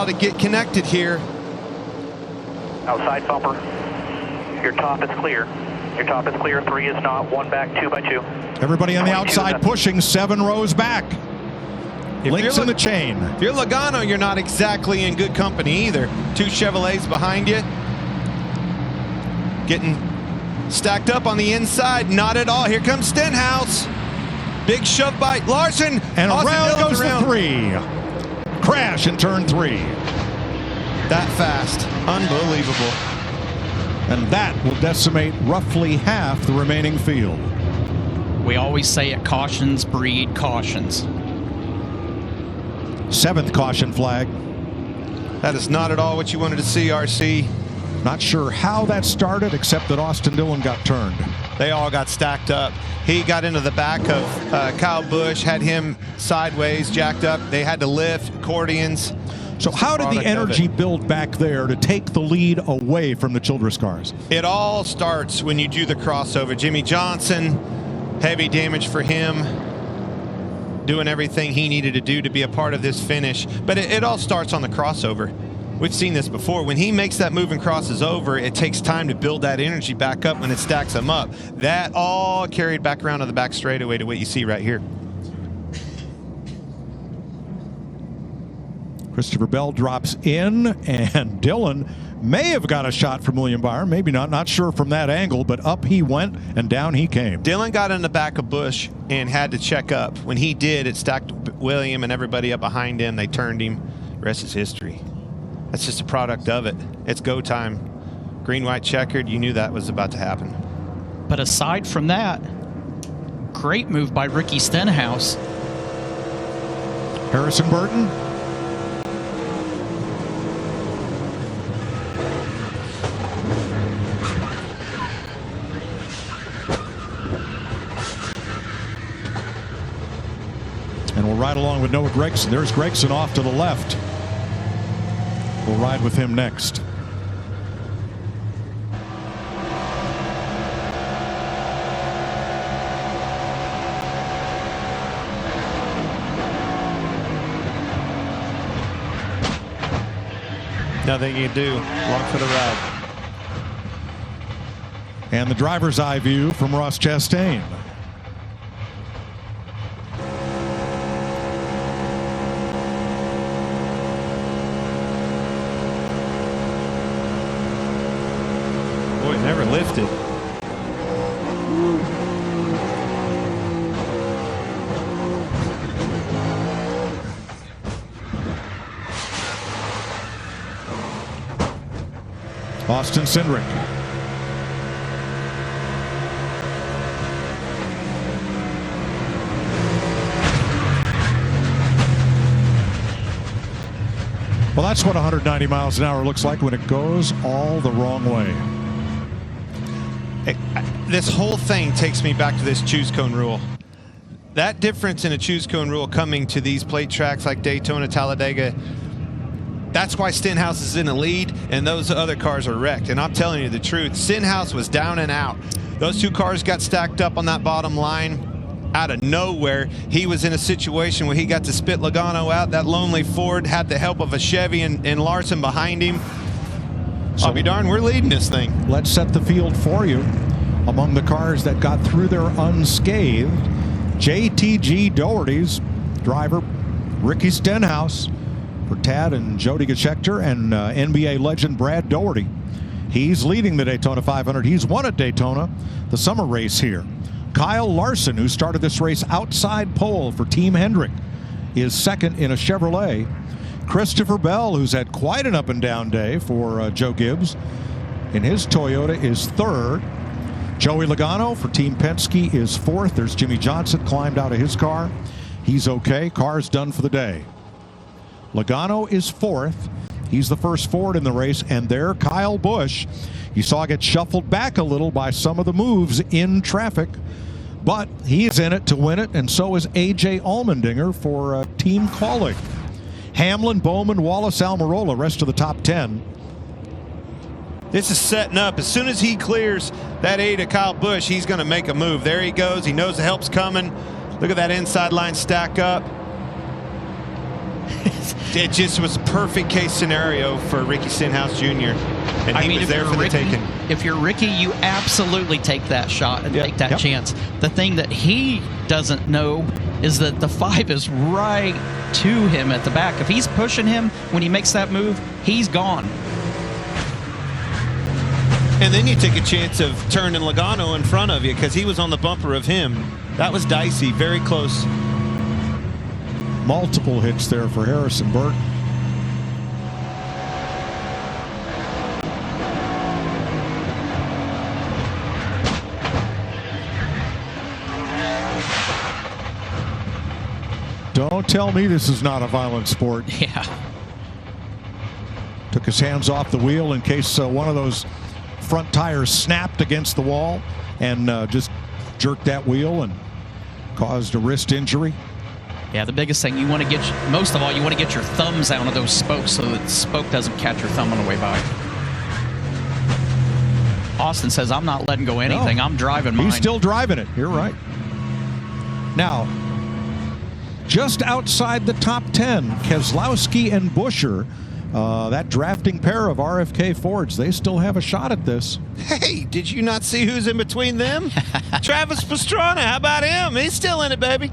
while to get connected here. Outside bumper. Your top is clear. Your top is clear. 3 is not. 1 back, 2 by 2. Everybody on the outside pushing 7 rows back. Links in the chain. If you're Logano, you're not exactly in good company either. 2 Chevrolets behind you. Getting stacked up on the inside. Not at all. Here comes Stenhouse. Big shove by Larson. And around goes the 3. Crash in turn 3. That fast. Unbelievable. And that will decimate roughly half the remaining field. We always say it, cautions breed cautions. 7th caution flag. That is not at all what you wanted to see, RC. Not sure how that started, except that Austin Dillon got turned. They all got stacked up. He got into the back of Kyle Busch, had him sideways, jacked up. They had to lift, accordions. So how did the energy build back there to take the lead away from the Childress cars? It all starts when you do the crossover. Jimmy Johnson, heavy damage for him, doing everything he needed to do to be a part of this finish. But it all starts on the crossover. We've seen this before. When he makes that move and crosses over, it takes time to build that energy back up when it stacks them up. That all carried back around to the back straightaway to what you see right here. Christopher Bell drops in, and Dillon may have got a shot from William Byron. Maybe not. Not sure from that angle, but up he went and down he came. Dillon got in the back of Busch and had to check up. When he did, it stacked William and everybody up behind him. They turned him. The rest is history. That's just a product of it. It's go time. Green, white, checkered. You knew that was about to happen. But aside from that, great move by Ricky Stenhouse. Harrison Burton. And we'll ride along with Noah Gragson. There's Gragson off to the left. We'll ride with him next. Nothing you can do. Along for the ride. And the driver's eye view from Ross Chastain. Boy, never lifted. Austin Cindric. Well, that's what 190 miles an hour looks like when it goes all the wrong way. This whole thing takes me back to this choose cone rule. That difference in a choose cone rule coming to these plate tracks like Daytona, Talladega, that's why Stenhouse is in the lead and those other cars are wrecked. And I'm telling you the truth, Stenhouse was down and out. Those 2 cars got stacked up on that bottom line. Out of nowhere, he was in a situation where he got to spit Logano out. That lonely Ford had the help of a Chevy and Larson behind him. So I'll be darned, we're leading this thing. Let's set the field for you. Among the cars that got through there unscathed, JTG Doherty's driver, Ricky Stenhouse, for Tad and Jody Geschechter, and NBA legend Brad Doherty. He's leading the Daytona 500. He's won at Daytona, the summer race here. Kyle Larson, who started this race outside pole for Team Hendrick, is second in a Chevrolet. Christopher Bell, who's had quite an up and down day for Joe Gibbs, in his Toyota, is third. Joey Logano for Team Penske is fourth. There's Jimmy Johnson, climbed out of his car. He's okay. Car's done for the day. Logano is fourth. He's the first Ford in the race. And there, Kyle Busch, you saw get shuffled back a little by some of the moves in traffic. But he is in it to win it, and so is A.J. Allmendinger for Team Kaulig. Hamlin, Bowman, Wallace, Almirola, rest of the top 10. This is setting up. As soon as he clears that A to Kyle Busch, he's going to make a move. There he goes. He knows the help's coming. Look at that inside line stack up. It just was perfect case scenario for Ricky Stenhouse Jr. And he was there for the taking. If you're Ricky, you absolutely take that shot and take that chance. The thing that he doesn't know is that the 5 is right to him at the back. If he's pushing him when he makes that move, he's gone. And then you take a chance of turning Logano in front of you because he was on the bumper of him. That was dicey, very close. Multiple hits there for Harrison Burton. Don't tell me this is not a violent sport. Yeah. Took his hands off the wheel in case one of those front tires snapped against the wall and just jerked that wheel and caused a wrist injury. Yeah, the biggest thing you want to get, most of all, you want to get your thumbs out of those spokes so that the spoke doesn't catch your thumb on the way by. Austin says, I'm not letting go anything. No, I'm driving mine. He's still driving it. You're right. Now, just outside the top 10, Keselowski and Buescher, that drafting pair of RFK Fords, they still have a shot at this. Hey, did you not see who's in between them? Travis Pastrana, how about him? He's still in it, baby.